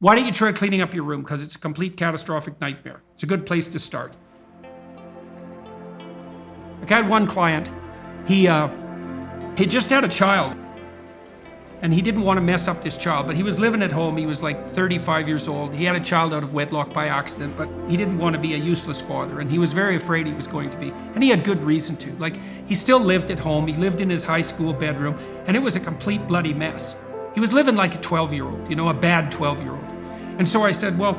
Why don't you try cleaning up your room? Because it's a complete catastrophic nightmare. It's a good place to start. I had one client, he just had a child, and he didn't want to mess up this child, but he was living at home. He was like 35 years old. He had a child out of wedlock by accident, but he didn't want to be a useless father, and he was very afraid he was going to be, and he had good reason to. Like, he still lived at home. He lived in his high school bedroom, and it was a complete bloody mess. He was living like a 12-year-old, you know, a bad 12-year-old. And so I said, well,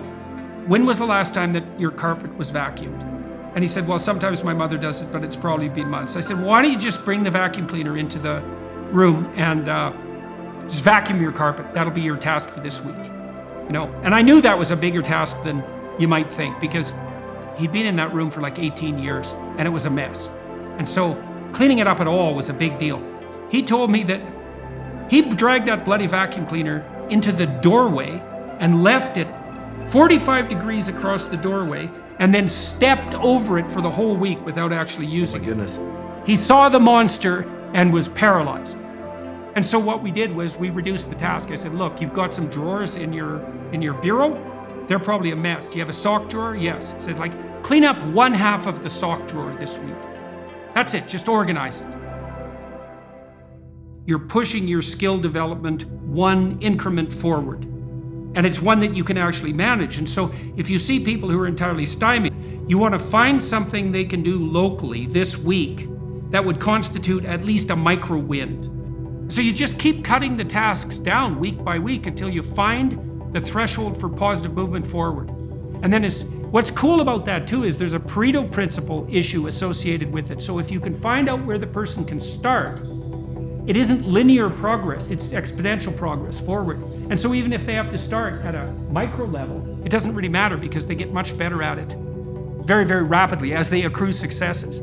when was the last time that your carpet was vacuumed? And he said, well, sometimes my mother does it, but it's probably been months. I said, well, why don't you just bring the vacuum cleaner into the room and just vacuum your carpet. That'll be your task for this week. You know, and I knew that was a bigger task than you might think, because he'd been in that room for like 18 years and it was a mess. And so cleaning it up at all was a big deal. He told me that he dragged that bloody vacuum cleaner into the doorway and left it 45 degrees across the doorway, and then stepped over it for the whole week without actually using it. My goodness. He saw the monster and was paralyzed. And so what we did was we reduced the task. I said, look, you've got some drawers in your bureau. They're probably a mess. Do you have a sock drawer? Yes. I said, like, clean up one half of the sock drawer this week. That's it, just organize it. You're pushing your skill development one increment forward. And it's one that you can actually manage. And so if you see people who are entirely stymied, you want to find something they can do locally this week that would constitute at least a micro win. So you just keep cutting the tasks down week by week until you find the threshold for positive movement forward. And then what's cool about that too is there's a Pareto principle issue associated with it. So if you can find out where the person can start, it isn't linear progress, it's exponential progress forward. And so even if they have to start at a micro level, it doesn't really matter because they get much better at it very, very rapidly as they accrue successes.